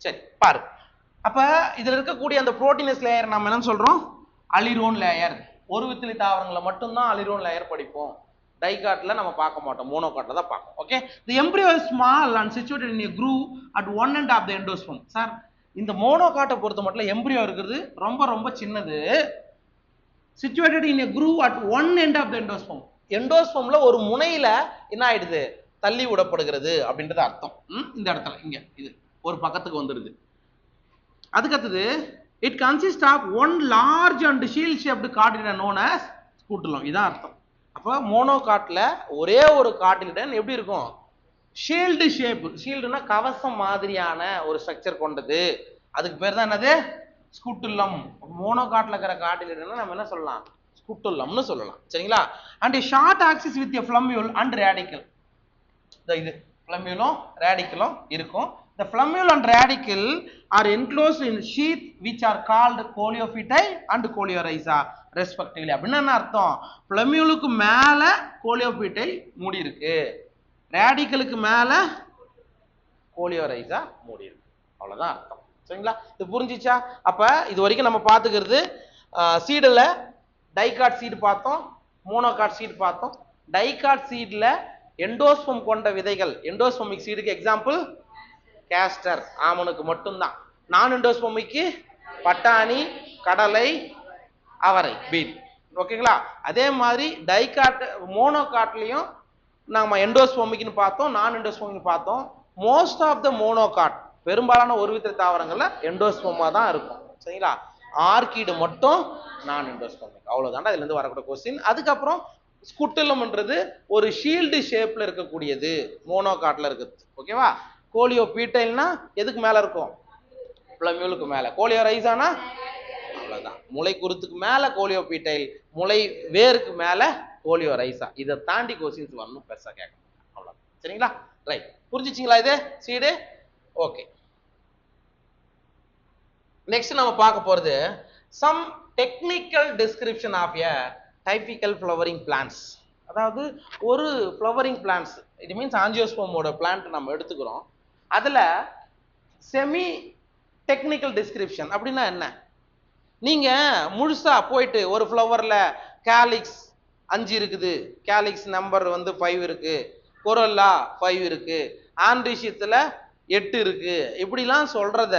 சரி பாரு. அப்ப இதுல இருக்கக்கூடிய அந்த புரோட்டீனஸ் லேயர் நம்ம என்ன சொல்றோம்? Aleurone layer. ஒரு வித்திலி தாவரங்களை மட்டும்தான் அலிரோன் லேயர் படிப்போம். டைகாட்ல நம்ம பார்க்க மாட்டோம், மோனோகாட்ல தான் பார்ப்போம். Okay. The embryo is small and situated in a groove at one end of the endosperm. Sir இந்த மோனோகாட்டை பொறுத்த மட்டும் எம்ப்ரியோ இருக்கிறது ரொம்ப ரொம்ப சின்னது. situated in a groove at one end of the endosperm. எண்டோஸ்பர்ம்ல ஒரு முனையில என்ன ஆயிடுது? தள்ளி விடப்படுகிறது அப்படின்றது அர்த்தம். இந்த இடத்துல இங்க இது ஒரு பக்கத்துக்கு வந்துடுது. அதுக்கடுத்தது it consists of one large and shield shaped cartilage known as scutellum. இதான் அர்த்தம். அப்ப மோனோகாட்ல ஒரே ஒரு கார்டிலிடன் எப்படி இருக்கும்? Shield shape. ஷீல்டுனா கவசம் மாதிரியான ஒரு ஸ்ட்ரக்சர் கொண்டது. அதுக்கு பேர் தான் என்னது? ஸ்குட்டுல்லம். மோனோகாட்ல இருக்கிற கார்டிலிடன் நம்ம என்ன சொல்லலாம்? ஸ்குட்டுல்லம்னு சொல்லலாம். சரிங்களா? And short axis with a plumule and radicle. இது ஃப்ளமியூலும் ரேடிக்கலும் இருக்கும். The flumule and radicle are enclosed in sheath which are called coleophytae and coleorhiza respectively. அப்படின்னா என்ன அர்த்தம்? ஃப்ளமியூலுக்கு மேல கோலியோபிட்டை மூடி இருக்கு, ரேடிக்கலுக்கு மேல கோலியோரைசா மூடி இருக்கு. அவ்வளவுதான் அர்த்தம். சரிங்களா? இது புரிஞ்சிச்சா? அப்ப இது வரைக்கும் நம்ம பார்த்துக்கிறது சீடுல டைகாட் சீடு பார்த்தோம், மோனோகாட் சீடு பார்த்தோம். டைகாட் சீட்ல எண்டோஸ்பம் கொண்ட விதைகள். எண்டோஸ்பமிக் சீடுக்கு எக்ஸாம்பிள் கேஸ்டர், ஆமனுக்கு மட்டும்தான். நான் எண்டோஸ்பமிக்கு பட்டாணி, கடலை, அவரை, பீன். ஓகேங்களா? அதே மாதிரி டைகாட் மோனோகாட்லயும் நாம எண்டோஸ்பமிக்னு பார்த்தோம், நான் எண்டோஸ்பமிக் பார்த்தோம். மோஸ்ட் ஆஃப் த மோனோகாட் பெரும்பாலான ஒரு வித்திர தாவரங்கள்ல எண்டோஸ்பமா தான் இருக்கும். சரிங்களா? ஆர்கிடு மட்டும் நான் எண்டோஸ்பமிக். அவ்வளவுதான் இதுல இருந்து வரக்கூடிய கொஸ்டின். அதுக்கப்புறம் ஸ்குட்டுலம்ன்றது ஒரு ஷீல்டு ஷேப்ல இருக்கக்கூடியது, மோனோகாட்ல இருக்குது. ஓகேவா? கோலியோபீட்டைல்னா எதுக்கு மேல இருக்கும்? ஃப்ளமியூலுக்கு மேல. கோலியோரைசானா அவ்வளவுதான், முளை குருத்துக்கு மேல கோலியோபீட்டைல், முளை வேருக்கு மேல கோலியோரைசா. இதை தாண்டி கொஸ்டின்ஸ் வரணும், பெருசா கேட்க மாட்டாங்க. அவ்வளவுதான். சரிங்களா? ரைட். புரிஞ்சிச்சிங்களா இது சீடு? ஓகே. நெக்ஸ்ட் நம்ம பார்க்க போறது some technical description of a typical flowering plants. அதாவது ஒரு ஃப்ளவரிங் பிளான்ட்ஸ், இட் மீன்ஸ் ஆஞ்சியோஸ்போமோட பிளான்ட் நம்ம எடுத்துக்கிறோம். அதுல செமி டெக்னிக்கல் டிஸ்கிரிப்ஷன் அப்படின்னா என்ன? நீங்க முழுசா போயிட்டு ஒரு ஃப்ளவர்ல கேலிக்ஸ் 5 இருக்குது, கேலிக்ஸ் நம்பர் 5 இருக்கு, கொரோல்லா 5 இருக்கு, ஆண்ட்ரிஷியத்துல 8 இருக்கு, இப்படிலாம் சொல்றத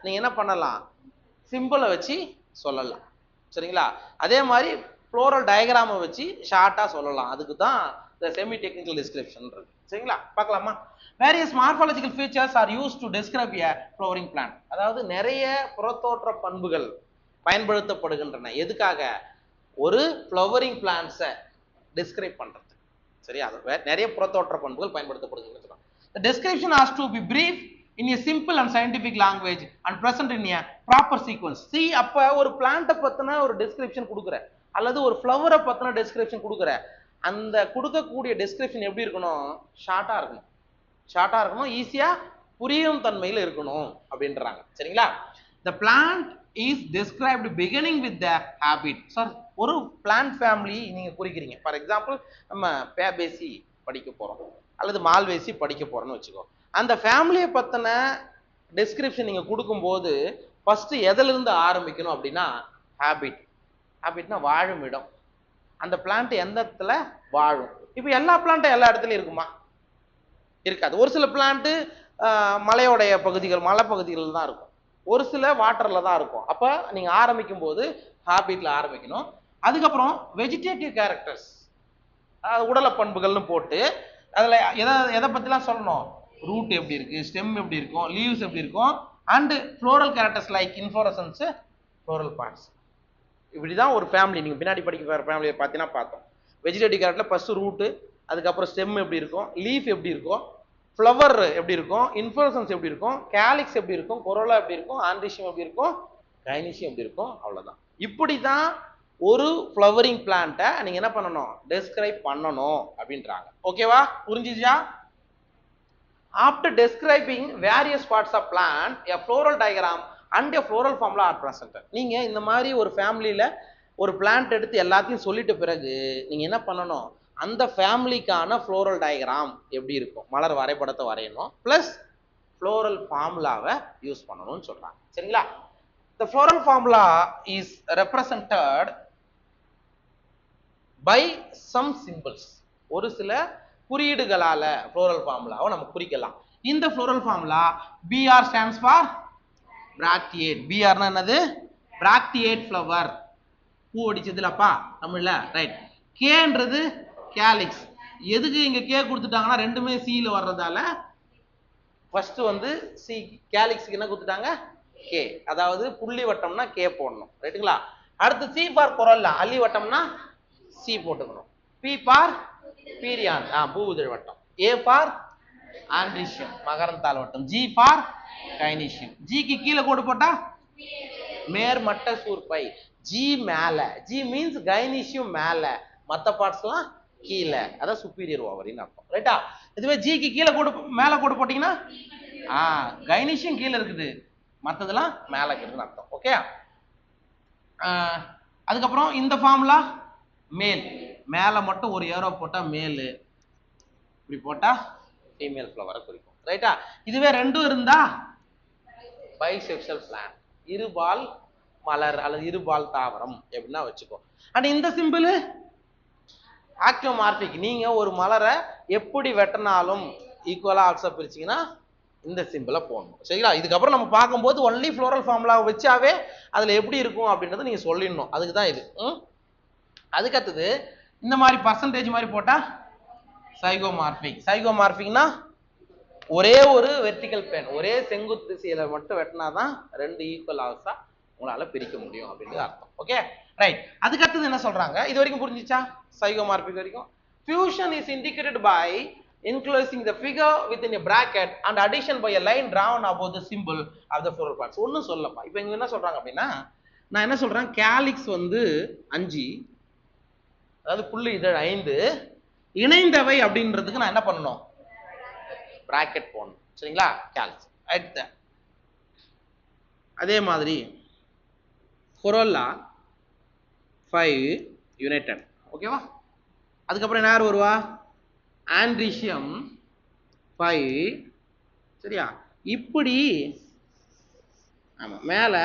நீங்க என்ன பண்ணலாம்? சிம்பிளை வச்சு சொல்லலாம். சரிங்களா? அதே மாதிரி ஃப்ளோரல் டயக்ராமை வச்சு ஷார்ட்டா சொல்லலாம். அதுக்கு தான் இந்த செமி டெக்னிக்கல் டிஸ்கிரிப்ஷன் இருக்கு. சரிங்களா? பார்க்கலாமா? Various morphological features are used to describe a flowering plant. அதாவது நிறைய புறத்தோற்ற பண்புகள் பயன்படுத்தப்படுகின்றன. எதுக்காக? ஒரு ஃப்ளவரிங் பிளான்ட்ஸை டிஸ்கிரைப் பண்றது. சரியா? நிறைய புறத்தோற்ற பண்புகள் பயன்படுத்தப்படுகின்றன. The description has to be brief in a simple and scientific language and present in a proper sequence. See, அப்ப ஒரு பிளான்ட்டை பத்தின ஒரு டிஸ்கிரிப்ஷன் கொடுக்குற, அல்லது ஒரு ஃப்ளவரை பத்தின டிஸ்கிரிப்ஷன் கொடுக்குற, அந்த கொடுக்கக்கூடிய டிஸ்கிரிப்ஷன் எப்படி இருக்கணும்? ஷார்ட்டா இருக்கணும். ஷார்ட்டா இருக்கணும், ஈஸியா புரியும் தன்மையில் இருக்கணும் அப்படின்றாங்க. சரிங்களா? The plant is described beginning with the habit. Sir ஒரு பிளான்ட் ஃபேமிலி நீங்க குறிக்கிறீங்க. ஃபார் எக்ஸாம்பிள் நம்ம பேபேசி படிக்க போறோம் அல்லது மால்வேசி படிக்க போறோம்னு வச்சுக்கோ. அந்த ஃபேமிலியை பத்தின டிஸ்கிரிப்ஷன் நீங்க கொடுக்கும்போது ஃபர்ஸ்ட் எதுல இருந்து ஆரம்பிக்கணும் அப்படின்னா ஹேபிட். ஹேபிட்னா வாழும் இடம். அந்த பிளான்ட் எந்த இடத்துல வாழும்? இப்போ எல்லா பிளான்ட்டும் எல்லா இடத்துலயும் இருக்குமா? இருக்காது. ஒரு சில பிளான்ட் மலையோடைய பகுதிகள், மலைப்பகுதிகள் தான் இருக்கும். ஒரு சில வாட்டர்ல தான் இருக்கும். அப்ப நீங்க ஆரம்பிக்கும் போது ஹேபிட்ல ஆரம்பிக்கணும். அதுக்கப்புறம் வெஜிடேட்டிவ் கேரக்டர்ஸ், உடல பண்புகள்னு போட்டு அதுல எதை பத்திலாம் சொல்லணும்? ரூட் எப்படி இருக்கு, ஸ்டெம் எப்படி இருக்கும், லீவ்ஸ் எப்படி இருக்கும், and floral characters like inflorescence, floral parts. இப்படிதான் ஒரு ஃபேமிலி நீங்க பின்னாடி படிக்க ஃபேமிலியை பார்த்தீங்கன்னா பார்த்தோம். வெஜிடேட்டிவ் கேரக்டர்ல ஃபர்ஸ்ட் ரூட்டு, அதுக்கப்புறம் ஸ்டெம் எப்படி இருக்கும், லீஃப் எப்படி இருக்கும், ஃப்ளவர் எப்படி இருக்கும், இன்ஃப்ளோரசன்ஸ் எப்படி இருக்கும், கேலிக்ஸ் எப்படி இருக்கும், கொரோலா எப்படி இருக்கும், ஆண்ட்ரிஷியம் எப்படி இருக்கும், கைனிஷியம் எப்படி இருக்கும். அவ்வளவுதான். இப்படிதான் ஒரு ஃப்ளவரிங் பிளான்ட்டை நீங்க என்ன பண்ணணும்? டெஸ்கிரைப் பண்ணணும் அப்படின்றாங்க. ஓகேவா? புரிஞ்சுச்சா? After describing various parts of plant, a floral diagram and a floral formula are present. நீங்க இந்த மாதிரி ஒரு ஃபேமிலியில ஒரு பிளான்ட் எடுத்து எல்லாத்தையும் சொல்லிட்ட பிறகு நீங்க என்ன பண்ணணும்? அந்த ஃபேமிலிக்கான ஃப்ளோரல் டயக்ராம் எப்படி இருக்கும், மலர் வரைபடத்தை வரையணும். பிளஸ் floral formulaவை யூஸ் பண்ணணும்னு சொல்றாங்க. சரிங்களா? The floral formula is represented by some symbols. ஒரு சில குறியீடுகளால floral formulaவை நம்ம குறிக்கலாம். இந்த floral formula BR stands for bracteate. BR னா என்னது? bracteate flower. பூ அடிச்சதுலப்பா தமிழ்ல, ரைட். கேன்றது கேலிக்ஸ். எதுக்கு இங்க கே கொடுத்துட்டாங்கன்னா ரெண்டுமே சில வர்றதால ஃபர்ஸ்ட் வந்து சி கேலிக்ஸ்க்கு என்ன கொடுத்துட்டாங்க? கே. அதாவது புள்ளி வட்டம்னா கே போடணும், ரைட்டுங்களா? அடுத்து சி ஃபார் கொரல்லா, அள்ளி வட்டம்னா சி போட்டுக்கணும். பி ஃபார் பீரியான், பூவிதழ் வட்டம். ஏ ஃபார் ஆண்ட்ரிஷியம், மகரந்தாள் வட்டம். G for gynoecium. ஜிக்கு கீழே கோடு போட்டா மேர்மட்ட சூர்பை. ஜி மேல, ஜி மீன்ஸ் கைனீசியம் மேல, மத்த பார்ட்ஸ்லாம் கீழே, அதான் சுப்பீரியர் ஓவரின்னு அர்த்தம், ரைட்டா? இதுவே ஜிக்கு கீழே கோடு மேல கோடு போட்டீங்கன்னா கைனீசியம் கீழே இருக்குது, மற்றதெல்லாம் மேலே இருக்குதுன்னு அர்த்தம். ஓகே. அதுக்கப்புறம் இந்த ஃபார்முலா மேல், மேலே மட்டும் ஒரு ஏரோ போட்டால் மேலு, இப்படி போட்டால் ஃபீமேல் ஃப்ளவரை குறிக்கும், ரைட்டா? இதுவே ரெண்டும் இருந்தா பைசெக்ஷுவல் பிளான்ட், இருபால் மலர் அல்லது இருபால் தாவரம் எப்படின்னா வச்சுக்கோ. அண்ட் இந்த சிம்பிள் ஆக்டியோமார்பிக். நீங்க ஒரு மலரை எப்படி வெட்டினாலும் ஈக்குவலா ஆல்சோ பிரிச்சிங்கன்னா இந்த சிம்பிளை போடணும், சரிங்களா? இதுக்கப்புறம் நம்ம பார்க்கும்போது ஒன்லி ஃப்ளோரல் ஃபார்முலா வச்சாவே அதில் எப்படி இருக்கும் அப்படின்றத நீங்கள் சொல்லிடணும், அதுக்கு தான் இது. அதுக்கடுத்தது இந்த மாதிரி பர்சன்டேஜ் மாதிரி போட்டால் சைகோமார்பிக். சைகோமார்பிக்னா ஒரே ஒரு வெர்டிக்கல் பிளேன், ஒரே செங்குத்து திசையில மட்டும் வெட்டினா தான் ரெண்டு ஈக்குவல் ஆல்ஸா உங்களால் பிரிக்க முடியும் அப்படின்றது அர்த்தம். Okay, right. அதுக்கடுத்தது என்ன சொல்றாங்க? இது வரைக்கும் புரிஞ்சிச்சா? சைகோமார்பிக் வரைக்கும். Fusion is indicated by enclosing the figure within a bracket and addition by a line drawn above the symbol of the floral plants. ஒன்னும் சொல்லப்பா. இப்போ இங்க என்ன சொல்றாங்க அப்படின்னா, நான் என்ன சொல்றேன், கேலிக்ஸ் வந்து 5, அதாவது புள்ளி இதழ் 5, இணைந்தவை அப்படின்றதுக்கு நான் என்ன பண்ணணும்? பிராக்கெட் போடணும், சரிங்களா? கேலிக்ஸ். அடுத்த அதே மாதிரி கொரோல்லா 5 யுனைடெட், ஓகேவா? அதுக்கப்புறம் என்ன யார் வருவா? ஆண்ட்ரிஷியம் 5, சரியா? இப்படி ஆமா மேல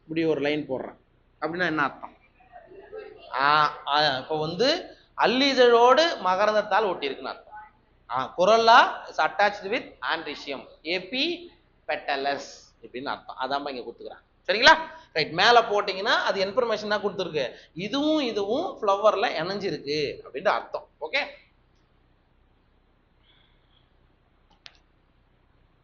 இப்படி ஒரு லைன் போடுறேன் அப்படின்னா என்ன அர்த்தம்? இப்போ வந்து அல்லிதழோடு மகரந்தத்தால் ஒட்டி இருக்குன்னு அர்த்தம். Corolla is attached with androecium, epipetalous இப்படின்னு அர்த்தம். அதான் இங்க கொடுத்துக்கிறாங்க, சரிங்களா? ரைட். மேல போட்டீங்கன்னா அது இன்ஃபர்மேஷன் தான் கொடுத்துருக்கு, இதுவும் இதுவும் ஃப்ளவர்ல இணைஞ்சிருக்கு அப்படின்ற அர்த்தம். Okay,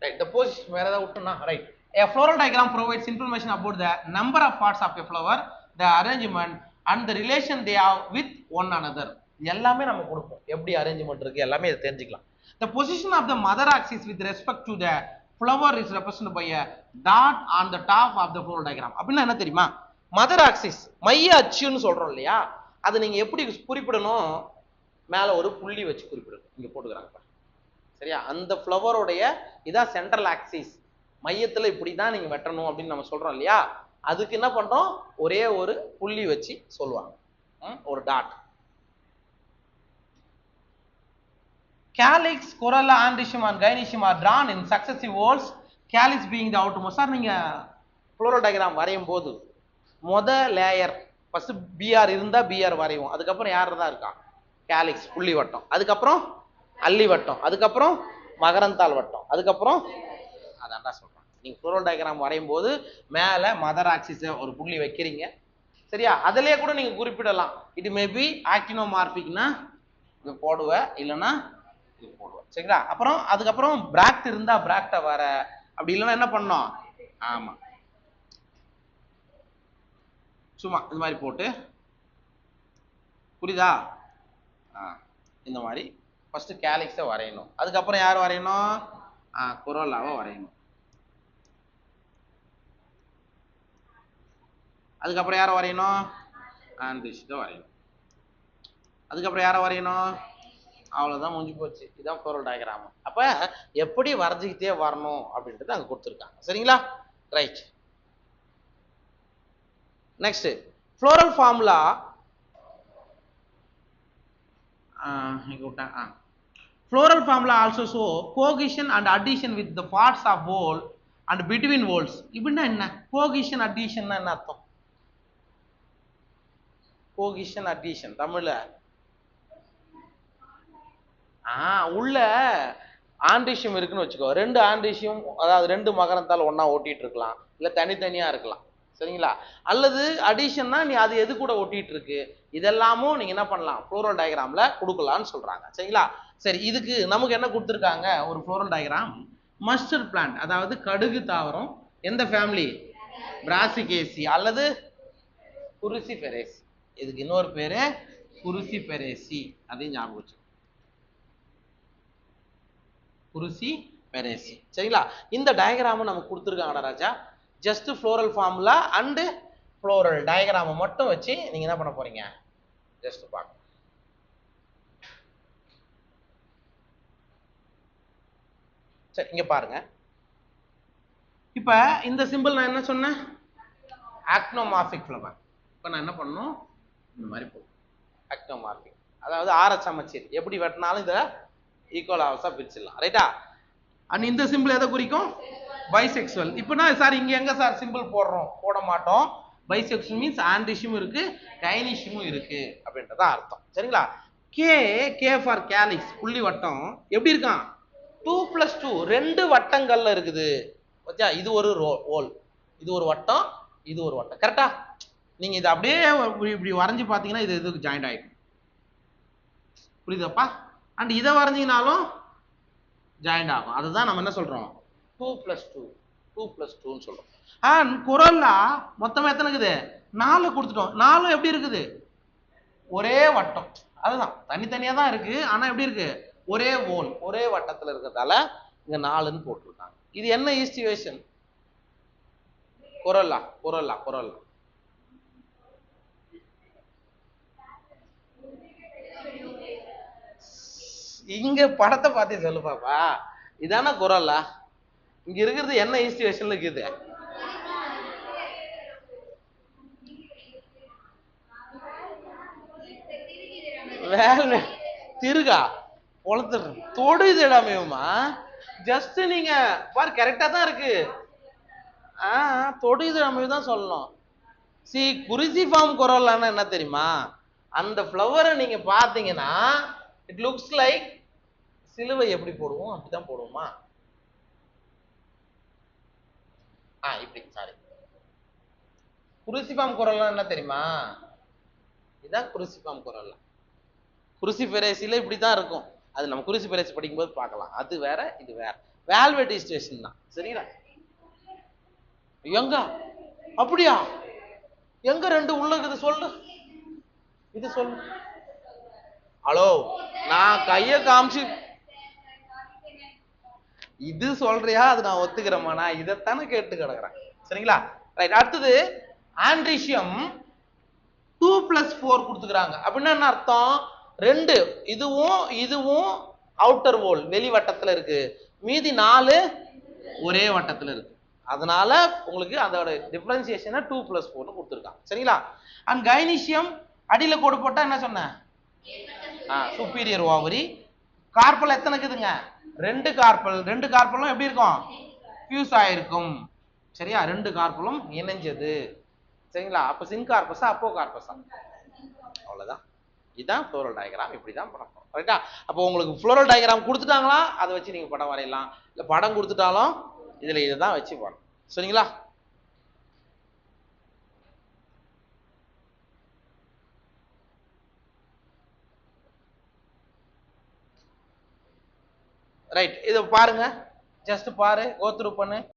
right. the position வேற ஏதாவது விட்டுனா, right. A floral diagram provides information about the number of parts of a flower, the arrangement and the relation they have with one another. எல்லாமே நம்ம கொடுப்போம், எப்படி அரேஞ்ச்மெண்ட் இருக்கு எல்லாமே இதை தெரிஞ்சுக்கலாம். The position of the mother axis with respect to the flower is represented by a dot on the top of the floral diagram. அப்படின்னா என்ன தெரியுமா? மதர் ஆக்சிஸ், மைய அச்சுன்னு சொல்றோம் இல்லையா, அது நீங்க எப்படி குறிப்பிடணும்? மேல ஒரு புள்ளி வச்சு குறிப்பிடணும். இங்க போட்டுக்கிறாங்க, சரியா? அந்த ஃப்ளவருடைய இதான் சென்ட்ரல் ஆக்சிஸ், மையத்துல இப்படிதான் நீங்க வெட்டணும் அப்படின்னு நம்ம சொல்றோம் இல்லையா, அதுக்கு என்ன பண்றோம்? ஒரே ஒரு புள்ளி வச்சு சொல்லுவாங்க, ஒரு dot. Calyx, corolla, androecium and gynoecium are drawn in successive whorls, calyx being the outermost. Sir நீங்க ஃப்ளோரல் டயக்ராம் வரையும் போது முத லேயர் ஃபர்ஸ்ட் பிஆர் இருந்தா பிஆர் வரையும், அதுக்கப்புறம் யார் தான் இருக்கா? கேலிக்ஸ் புள்ளி வட்டம், அதுக்கப்புறம் அல்லி வட்டம், அதுக்கப்புறம் மகரந்தாள் வட்டம், அதுக்கப்புறம் அதான்டா சொல்றேன். நீங்க ஃப்ளோரல் டயக்ராம் வரையும் போது மேல மதர் ஆக்சிஸ் ஒரு புள்ளி வைக்கிறீங்க, சரியா? அதிலே கூட நீங்க குறிப்பிடலாம், இது மேபி ஆக்டினோமார்பிக்னா இது போடுவேன், இல்லைன்னா இது போடுவேன், சரிங்களா? அப்புறம் அதுக்கப்புறம் பிராக்ட் இருந்தா பிராக்ட வர, அப்படி இல்லைன்னா என்ன பண்ணோம்? ஆமா, சும்மா இந்த மாதிரி போட்டு, புரியுதா? இந்த மாதிரி ஃபர்ஸ்ட் கேலிக்ஸை வரையணும், அதுக்கப்புறம் யார் வரையணும்? கொரோல்லாவை வரையணும், அதுக்கப்புறம் யாரை வரையணும்? ஆண்ட்ரிஷியத்தை வரையணும், அதுக்கப்புறம் யாரை வரையணும்? அவ்வளவுதான், முடிஞ்சு போச்சு. இதுதான் ஃப்ளோரல் டயக்ராம். அப்ப எப்படி வரைஞ்சிக்கிட்டே வரணும் அப்படின்றது அங்க கொடுத்துருக்காங்க, சரிங்களா? Right. Next floral formula. floral formula also show cohesion and adhesion with the parts of whole and between wholes. இப்படின்னா என்ன cohesion adhesion என்ன அர்த்தம்? cohesion adhesion தமிழ்ல உள்ள ஆண்ட்ரிஷியம் இருக்குன்னு வச்சுக்கோ, ரெண்டு ஆண்ட்ரிஷியம் அதாவது ரெண்டு மகரந்தால் ஒன்னா ஓட்டிட்டு இருக்கலாம், இல்ல தனித்தனியா இருக்கலாம், சரிங்களா? அல்லது அடிஷன்னா நீ அது எது கூட ஒட்டிட்டு இருக்கு, இதெல்லாமும் நீங்க என்ன பண்ணலாம் ஃப்ளோரல் டயக்ராம்ல கொடுக்கலாம்னு சொல்றாங்க, சரிங்களா? சரி, இதுக்கு நமக்கு என்ன கொடுத்துருக்காங்க, ஒரு ஃப்ளோரல் டயக்ராம் மஸ்டர்ட் பிளான்ட், அதாவது கடுகு தாவரம், எந்த ஃபேமிலி, பிராசிகேசி அல்லது குருசிஃபெரேசி. இதுக்கு இன்னொரு பேரு குருசிஃபெரேசி, அதையும் ஞாபகம் வச்சு, குருசிஃபெரேசி, சரிங்களா? இந்த டயக்ராம் நமக்கு கொடுத்துருக்காங்கடா ராஜா. Just floral formula and floral diagram மட்டும் வச்சு நீங்க என்ன பண்ண போறீங்க, ஜஸ்ட் பார்க்க. சரி, இங்க பாருங்க. இப்ப இந்த சிம்பிள் நான் என்ன சொன்னேன், ஆக்டோமார்பிக் ஃப்ளவர். இப்ப நான் என்ன பண்ணணும், இந்த மாதிரி போகும் ஆக்டோமார்பிக், அதாவது ஆர சமச்சீர், எப்படி வெட்டினாலும் இதை ஈக்குவல் ஹவர்ஸா பிரிச்சிடலாம், ரைட்டா? அண்ட் இந்த சிம்பிள் எதை குறிக்கும், பைசெக்சுவல். இப்பனா சார் இங்க எங்க சார் சிம்பிள் போடுறோம், போட மாட்டோம். பைசெக்சுவல் மீன்ஸ் ஆண்ட்ரிஷியமும் இருக்கு கைனிஷியமும் இருக்கு அப்படின்றத அர்த்தம், சரிங்களா? கே ஃபார் கேலிக்ஸ், புள்ளி வட்டம் எப்படி இருக்கான், 2+2 ரெண்டு வட்டங்கள்ல இருக்குது. இது ஒரு ரோல், இது ஒரு வட்டம், இது ஒரு வட்டம், கரெக்டா? நீங்க இதை அப்படியே இப்படி வரைஞ்சு பாத்தீங்கன்னா இது இதுக்கு ஜாயிண்ட் ஆயிடும், புரியுதாப்பா? அண்ட் இதை வரைஞ்சிங்கனாலும் ஜாயிண்ட் ஆகும். அதுதான் நம்ம என்ன சொல்றோம், 2+2 சொல்றோம். அண்ட் குரல்லா மொத்தமா எத்தனை இருக்குது, 4 கொடுத்துட்டோம். 4 எப்படி இருக்குது, ஒரே வட்டம், அதுதான் தனித்தனியா தான் இருக்கு, ஆனா எப்படி இருக்கு, ஒரே ஓல், ஒரே வட்டத்துல இருக்கிறதால இங்க 4ன்னு போட்டிருக்காங்க. இது என்ன ஈஸ்டிவேஷன், குரல்லா குரல்லா குரல்லா இங்க படத்தை பார்த்தே சொல்லு பாப்பா, இதான குரல்லா, இங்க இருக்கிறது என்ன ஈஸ்டிவேஷன்ல இருக்குது, வேலை திருகா பொழுது தொடுது இடமேமா, ஜஸ்ட் நீங்க பாரு கரெக்டா தான் இருக்கு, தொடுது இடமே தான் சொல்லணும். சி குருசிஃபார்ம் குரல்லான்னா என்ன தெரியுமா, அந்த ஃப்ளவரை நீங்க பாத்தீங்கன்னா இட் லுக்ஸ் லைக் சிலுவை எப்படி போடுவோம் அப்படிதான் போடுவோமா, இப்படி, சாரி. குருசிஃபார்ம் குரல்லாம் என்ன தெரியுமா, இதான் குருசிஃபார்ம் குரல். குருசிஃபெரேசில இப்படிதான் இருக்கும், அது நம்ம குருசிஃபெரேசி படிக்கும்போது பார்க்கலாம், அது வேற இது வேற. வேல்வெட் ஸ்டேஷன் தான், சரிங்களா? எங்க அப்படியா, எங்க ரெண்டு உள்ள இருக்குது சொல்லு, இது சொல்லு. ஹலோ, நான் கைய காமிச்சு இது சொல்றியா, அது நான் ஒத்துக்கிறேமா, நான் இதைத்தானே கேட்டு கிடக்குறேன், சரிங்களா? ரைட். அடுத்தது ஆண்ட்ரிஷியம் 2+4 கொடுத்துக்கிறாங்க. அப்படின்னா என்ன அர்த்தம், ரெண்டு இதுவும் இதுவும் அவுட்டர் வோல் வெளி வட்டத்துல இருக்கு, மீதி 4 ஒரே வட்டத்துல இருக்கு, அதனால உங்களுக்கு அதோட டிஃபரன்சியேஷனை 2+4 கொடுத்துருக்காங்க, சரிங்களா? அண்ட் கைனீசியம் அடியில கோடு போட்டா என்ன சொன்னேன், சுப்பீரியர் ஓவரி. கார்பல் எத்தனை இருக்குதுங்க, 2 கார்பல், 2 கார்பலும் எப்படி இருக்கும், ஃபியூஸ் ஆயிருக்கும், சரியா? 2 கார்பலும் இணைஞ்சது, சரிங்களா? அப்ப சின்கார்பஸா அப்போ கார்பஸா, அவ்வளவுதான். இதுதான் ஃப்ளோரல் டயக்ராம், இப்படிதான் பண்ணணும், ரைட்டா? அப்போ உங்களுக்கு ஃப்ளோரல் டயக்ராம் கொடுத்துட்டாங்களா, அதை வச்சு நீங்க படம் வரையலாம், இல்ல படம் கொடுத்துட்டாலும் இதுல இதைதான் வச்சு பண்ணணும், சரிங்களா? ரைட், இதை பாருங்க, ஜஸ்ட் பாரு, கோ த்ரூ பண்ணு.